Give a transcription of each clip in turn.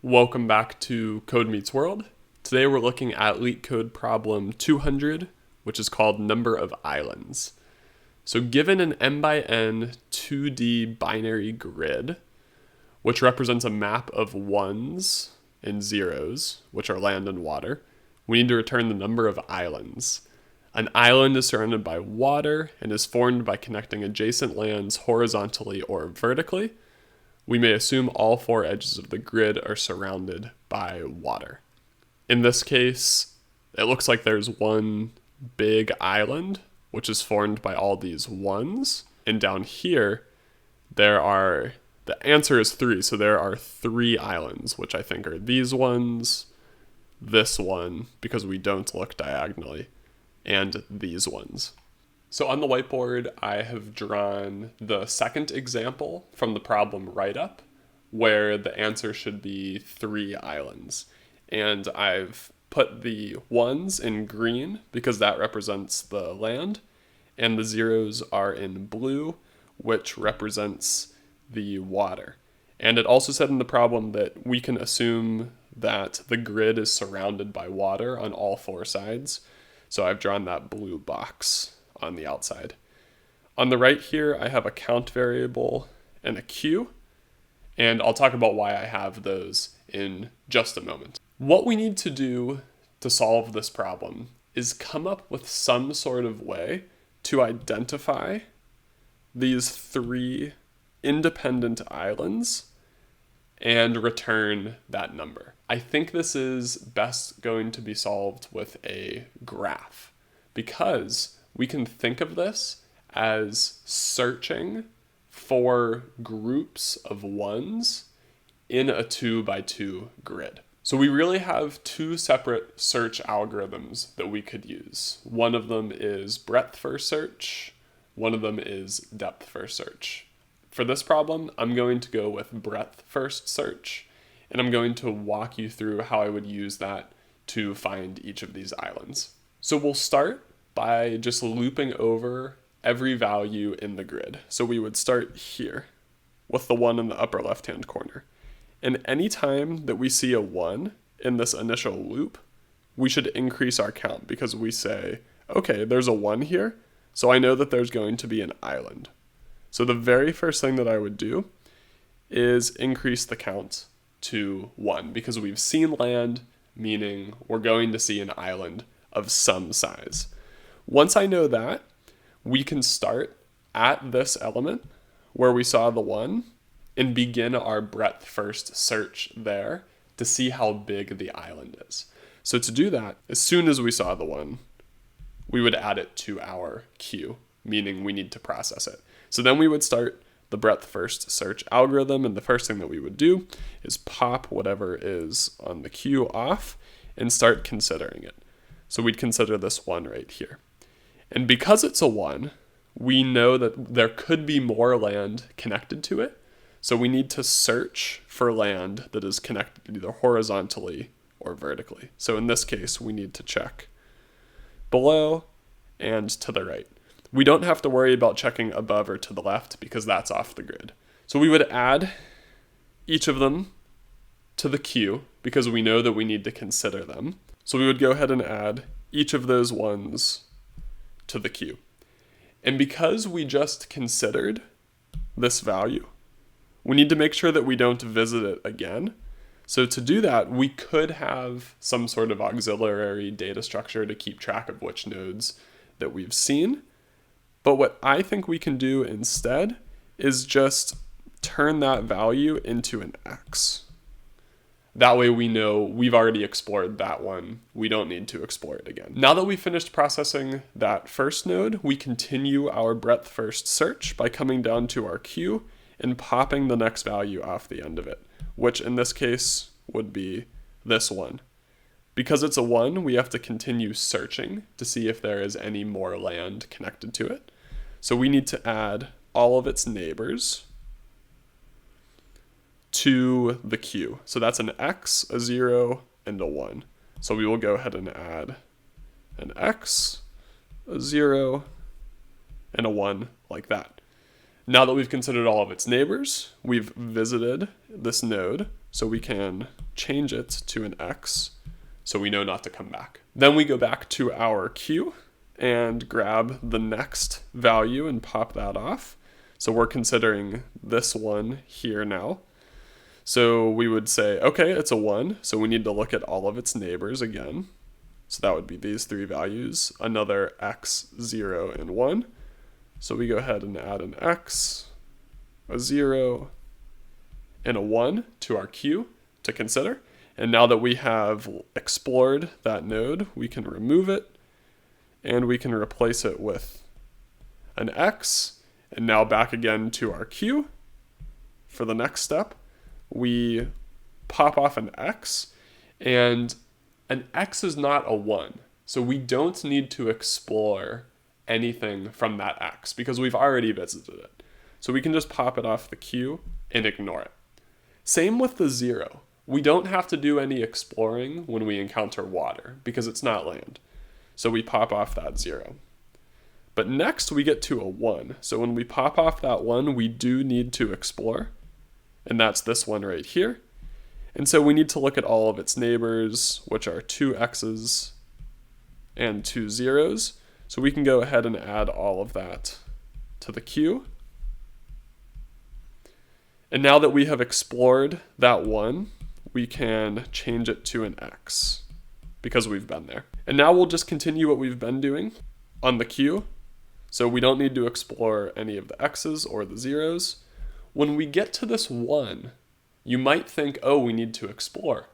Welcome back to Code Meets World. Today we're looking at LeetCode problem 200, which is called Number of Islands. So given an m by n 2D binary grid, which represents a map of ones and zeros, which are land and water, we need to return the number of islands. An island is surrounded by water and is formed by connecting adjacent lands horizontally or vertically. We may assume all four edges of the grid are surrounded by water. In this case, it looks like there's one big island, which is formed by all these ones. And down here, the answer is 3. So there are 3 islands, which I think are these ones, this one, because we don't look diagonally, and these ones. So on the whiteboard, I have drawn the second example from the problem write-up, where the answer should be 3 islands. And I've put the ones in green because that represents the land, and the zeros are in blue, which represents the water. And it also said in the problem that we can assume that the grid is surrounded by water on all 4 sides. So I've drawn that blue box on the outside. On the right here, I have a count variable and a queue, and I'll talk about why I have those in just a moment. What we need to do to solve this problem is come up with some sort of way to identify these 3 independent islands and return that number. I think this is best going to be solved with a graph, because we can think of this as searching for groups of ones in a 2x2 grid. So we really have 2 separate search algorithms that we could use. One of them is breadth first search, one of them is depth first search. For this problem, I'm going to go with breadth first search, and I'm going to walk you through how I would use that to find each of these islands. So we'll start by just looping over every value in the grid. So we would start here with the 1 in the upper left-hand corner. And anytime that we see a 1 in this initial loop, we should increase our count because we say, okay, there's a 1 here, so I know that there's going to be an island. So the very first thing that I would do is increase the count to 1 because we've seen land, meaning we're going to see an island of some size. Once I know that, we can start at this element where we saw the 1 and begin our breadth first search there to see how big the island is. So to do that, as soon as we saw the 1, we would add it to our queue, meaning we need to process it. So then we would start the breadth first search algorithm, and the first thing that we would do is pop whatever is on the queue off and start considering it. So we'd consider this 1 right here. And because it's a 1, we know that there could be more land connected to it. So we need to search for land that is connected either horizontally or vertically. So in this case, we need to check below and to the right. We don't have to worry about checking above or to the left because that's off the grid. So we would add each of them to the queue because we know that we need to consider them. So we would go ahead and add each of those ones to the queue. And because we just considered this value, we need to make sure that we don't visit it again. So to do that, we could have some sort of auxiliary data structure to keep track of which nodes that we've seen. But what I think we can do instead is just turn that value into an X. That way we know we've already explored that one. We don't need to explore it again. Now that we've finished processing that first node, we continue our breadth first search by coming down to our queue and popping the next value off the end of it, which in this case would be this 1. Because it's a 1, we have to continue searching to see if there is any more land connected to it. So we need to add all of its neighbors to the queue. So that's an X, a 0, and a 1. So we will go ahead and add an X, a 0, and a 1 like that. Now that we've considered all of its neighbors, we've visited this node. so we can change it to an x, so we know not to come back. Then we go back to our queue and grab the next value and pop that off. So we're considering this one here now. So we would say, okay, it's a 1, so we need to look at all of its neighbors again. So that would be these three values, another x, 0, and 1. So we go ahead and add an x, a 0, and a 1 to our queue to consider. And now that we have explored that node, we can remove it, and we can replace it with an x. And now back again to our queue. For the next step, we pop off an x, and an x is not a 1. So we don't need to explore anything from that x because we've already visited it. So we can just pop it off the queue and ignore it. Same with the 0. We don't have to do any exploring when we encounter water because it's not land. So we pop off that 0. But next we get to a 1. So when we pop off that 1, we do need to explore. And that's this one right here. And so we need to look at all of its neighbors, which are 2 x's and 2 zeros. So we can go ahead and add all of that to the queue. And now that we have explored that 1, we can change it to an x because we've been there. And now we'll just continue what we've been doing on the queue. So we don't need to explore any of the x's or the zeros. When we get to this 1, you might think, oh, we need to explore.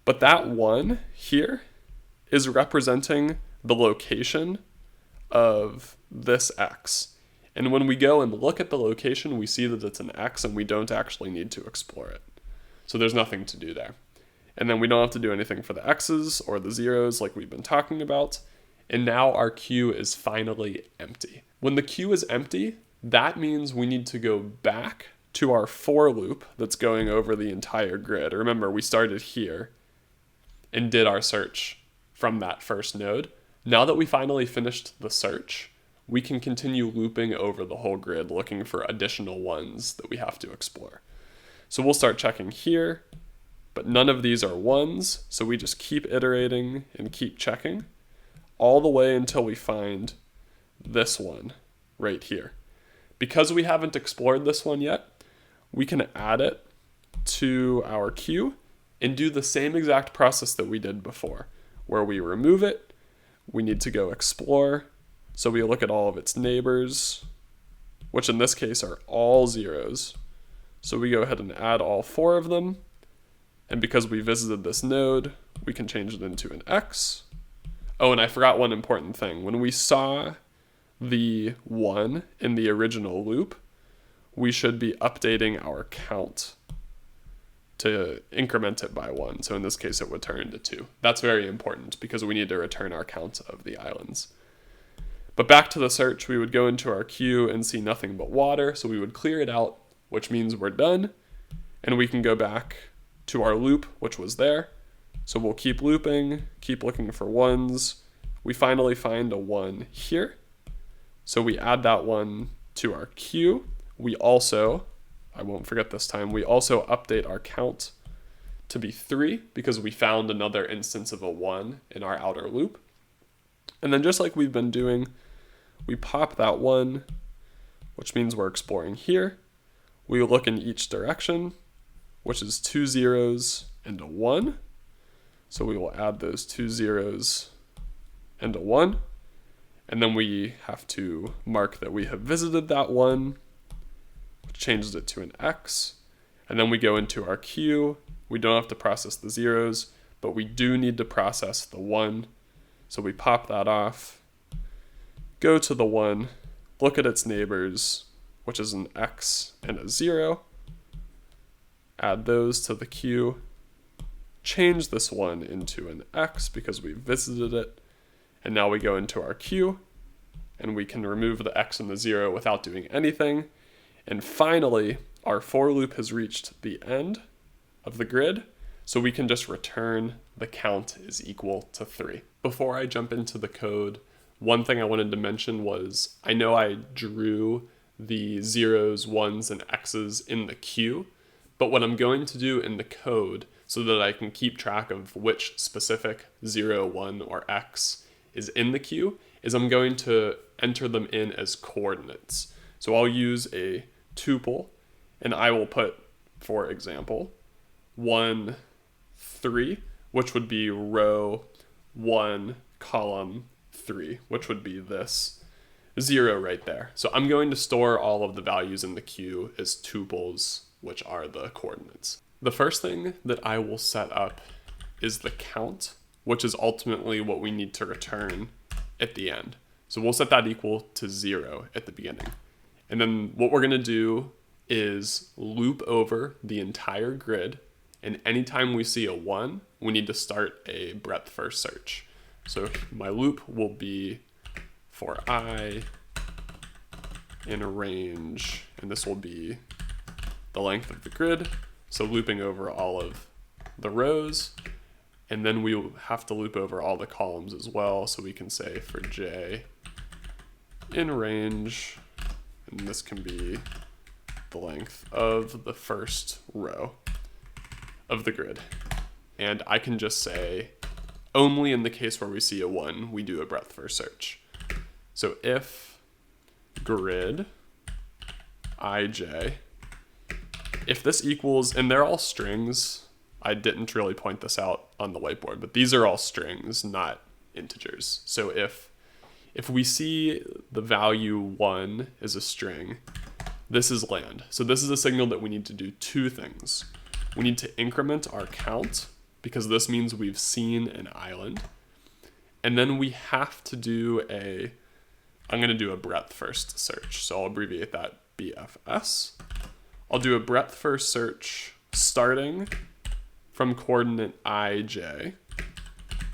But that 1 here is representing the location of this x. And when we go and look at the location, we see that it's an x and we don't actually need to explore it. So there's nothing to do there. And then we don't have to do anything for the x's or the zeros like we've been talking about. And now our queue is finally empty. When the queue is empty, that means we need to go back to our for loop that's going over the entire grid. Remember, we started here and did our search from that first node. Now that we finally finished the search, we can continue looping over the whole grid looking for additional ones that we have to explore. So we'll start checking here, but none of these are 1s, so we just keep iterating and keep checking all the way until we find this one right here. Because we haven't explored this one yet, we can add it to our queue and do the same exact process that we did before, where we remove it, we need to go explore, so we look at all of its neighbors, which in this case are all zeros. So we go ahead and add all 4 of them, and because we visited this node, we can change it into an x. Oh, and I forgot one important thing. When we saw the 1 in the original loop, we should be updating our count to increment it by 1. So in this case, it would turn into 2. That's very important because we need to return our count of the islands. But back to the search, we would go into our queue and see nothing but water. So we would clear it out, which means we're done. And we can go back to our loop, which was there. So we'll keep looping, keep looking for 1s. We finally find a 1 here. So we add that 1 to our queue. We also, I won't forget this time, we also update our count to be 3 because we found another instance of a 1 in our outer loop. And then just like we've been doing, we pop that 1, which means we're exploring here. We look in each direction, which is 2 zeros and a 1. So we will add those 2 zeros and a 1. And then we have to mark that we have visited that 1, which changes it to an x. And then we go into our queue. We don't have to process the zeros, but we do need to process the 1. So we pop that off, go to the 1, look at its neighbors, which is an x and a 0. Add those to the queue. Change this 1 into an x because we visited it. And now we go into our queue and we can remove the x and the 0 without doing anything. And finally, our for loop has reached the end of the grid. So we can just return the count is equal to 3. Before I jump into the code, one thing I wanted to mention was I know I drew the zeros, 1s, and x's in the queue, But what I'm going to do in the code so that I can keep track of which specific 0, 1, or x is in the queue is I'm going to enter them in as coordinates. So I'll use a tuple, and I will put, for example, 1, 3, which would be row 1, column 3, which would be this 0 right there. So I'm going to store all of the values in the queue as tuples, which are the coordinates. The first thing that I will set up is the count, which is ultimately what we need to return at the end. So we'll set that equal to 0 at the beginning. And then what we're going to do is loop over the entire grid, and anytime we see a 1, we need to start a breadth first search. So my loop will be for I in a range, and this will be the length of the grid, so looping over all of the rows, and then we will have to loop over all the columns as well, so we can say for j in range, and this can be the length of the first row of the grid. And I can just say, only in the case where we see a 1, we do a breadth first search. So if grid ij, if this equals, and they're all strings, I didn't really point this out on the whiteboard, but these are all strings, not integers. So if we see the value 1 is a string, this is land. So this is a signal that we need to do two things. We need to increment our count, because this means we've seen an island. And then we have to do I'm going to do a breadth first search. So I'll abbreviate that BFS. I'll do a breadth first search starting from coordinate ij,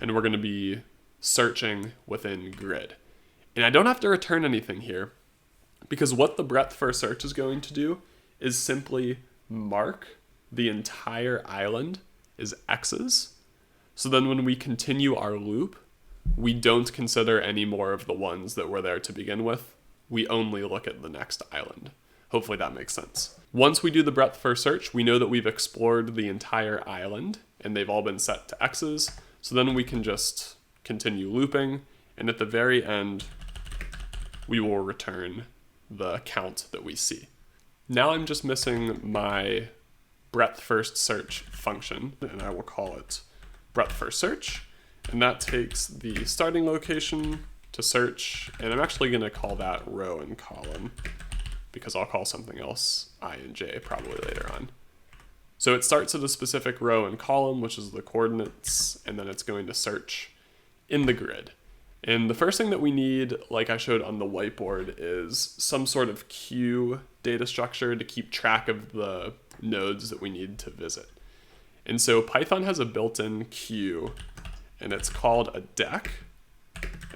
and we're going to be searching within grid. And I don't have to return anything here, because what the breadth first search is going to do is simply mark the entire island as x's. So then when we continue our loop, we don't consider any more of the ones that were there to begin with. We only look at the next island. Hopefully that makes sense. Once we do the breadth first search, we know that we've explored the entire island and they've all been set to x's. So then we can just continue looping, and at the very end, we will return the count that we see. Now I'm just missing my breadth first search function, and I will call it breadth first search. And that takes the starting location to search, and I'm actually going to call that row and column, because I'll call something else I and j probably later on. So it starts at a specific row and column, which is the coordinates, and then it's going to search in the grid. And the first thing that we need, like I showed on the whiteboard, is some sort of queue data structure to keep track of the nodes that we need to visit. And so Python has a built-in queue, and it's called a deque,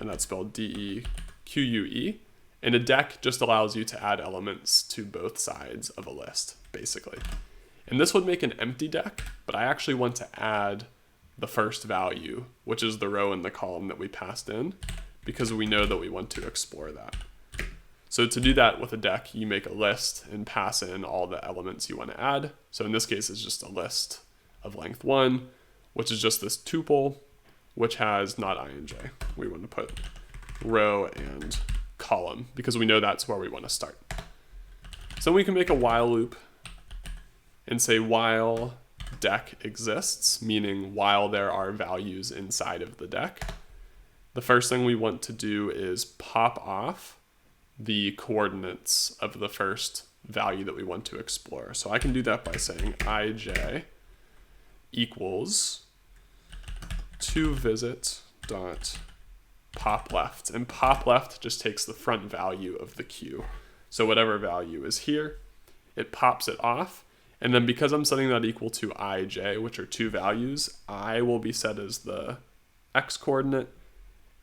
and that's spelled D-E-Q-U-E. And a deque just allows you to add elements to both sides of a list, basically. And this would make an empty deque, but I actually want to add the first value, which is the row and the column that we passed in, because we know that we want to explore that. So to do that with a deque, you make a list and pass in all the elements you want to add. So in this case, it's just a list of length 1, which is just this tuple, which has not I and j. We want to put row and column, because we know that's where we want to start. So we can make a while loop and say while deque exists, meaning while there are values inside of the deque. The first thing we want to do is pop off the coordinates of the first value that we want to explore. So I can do that by saying ij equals toVisit dot pop left, and pop left just takes the front value of the queue. So whatever value is here, it pops it off. And then because I'm setting that equal to ij, which are two values, I will be set as the x coordinate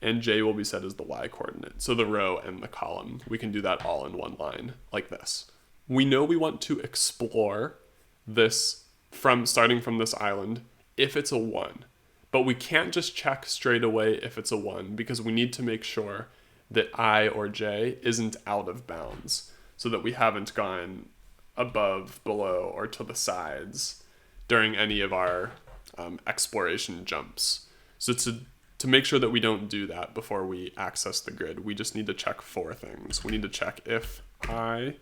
and j will be set as the y coordinate. So the row and the column, we can do that all in one line like this. We know we want to explore this starting from this island if it's a 1, but we can't just check straight away if it's a 1, because we need to make sure that I or j isn't out of bounds, so that we haven't gone above, below, or to the sides during any of our exploration jumps. So to make sure that we don't do that before we access the grid, we just need to check 4 things. We need to check if I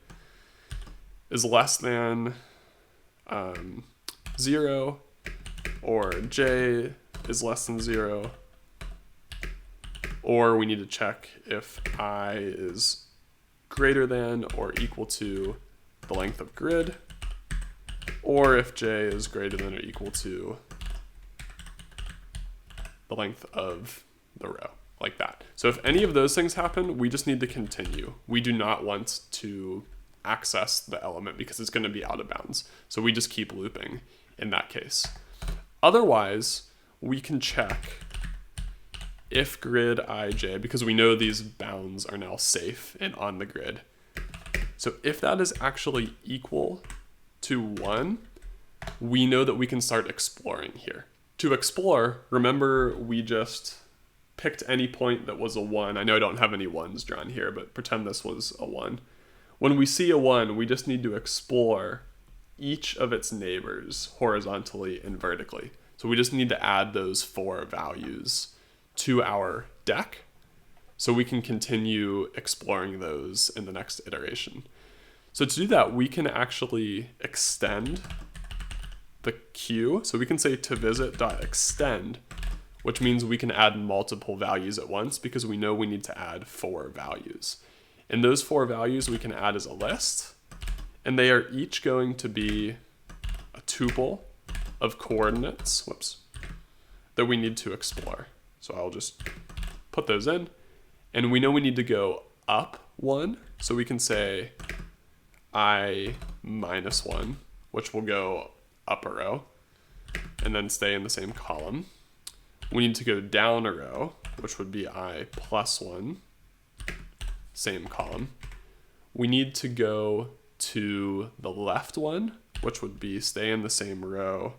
is less than 0, or j is less than 0, or we need to check if I is greater than or equal to the length of grid, or if j is greater than or equal to the length of the row, like that. So if any of those things happen, we just need to continue. We do not want to access the element because it's going to be out of bounds. So we just keep looping in that case. Otherwise, we can check if grid ij, because we know these bounds are now safe and on the grid. So if that is actually equal to 1, we know that we can start exploring here. To explore, remember we just picked any point that was a 1. I know I don't have any 1s drawn here, but pretend this was a 1. When we see a 1, we just need to explore each of its neighbors horizontally and vertically. So we just need to add those 4 values to our deck so we can continue exploring those in the next iteration. So to do that, we can actually extend the queue. So we can say to visit.extend, which means we can add multiple values at once because we know we need to add 4 values. And those 4 values we can add as a list, and they are each going to be a tuple of coordinates, that we need to explore. So I'll just put those in, and we know we need to go up 1, so we can say I minus 1, which will go up a row, and then stay in the same column. We need to go down a row, which would be I plus 1, same column. We need to go to the left one, which would be stay in the same row,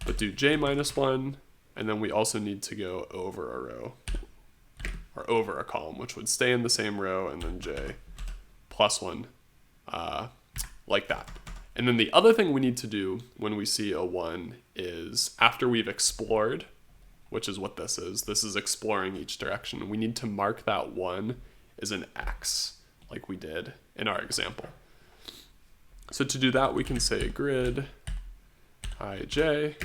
but do j minus 1, and then we also need to go over a row, or over a column, which would stay in the same row, and then j plus 1, like that. And then the other thing we need to do when we see a 1 is after we've explored, which is what this is exploring each direction, we need to mark that 1 as an X, like we did in our example. So to do that, we can say grid ij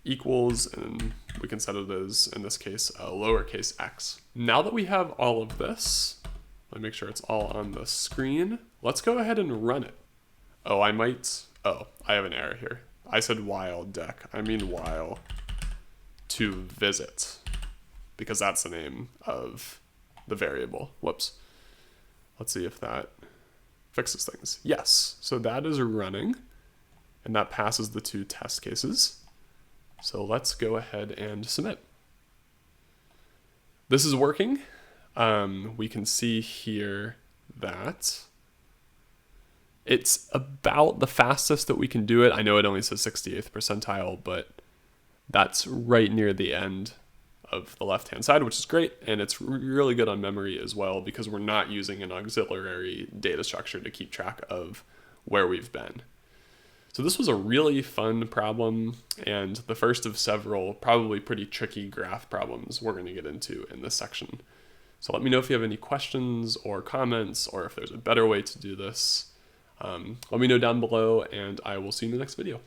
equals, and we can set it as, in this case, a lowercase x. Now that we have all of this, let me make sure it's all on the screen. Let's go ahead and run it. I have an error here. I said while deck. I mean while to visit, because that's the name of the variable. Whoops. Let's see if that fixes things. Yes, so that is running, and that passes the 2 test cases. So let's go ahead and submit. This is working. We can see here that it's about the fastest that we can do it. I know it only says 68th percentile, but that's right near the end of the left-hand side, which is great. And it's really good on memory as well because we're not using an auxiliary data structure to keep track of where we've been. So this was a really fun problem and the first of several probably pretty tricky graph problems we're going to get into in this section. So let me know if you have any questions or comments, or if there's a better way to do this. Let me know down below, and I will see you in the next video.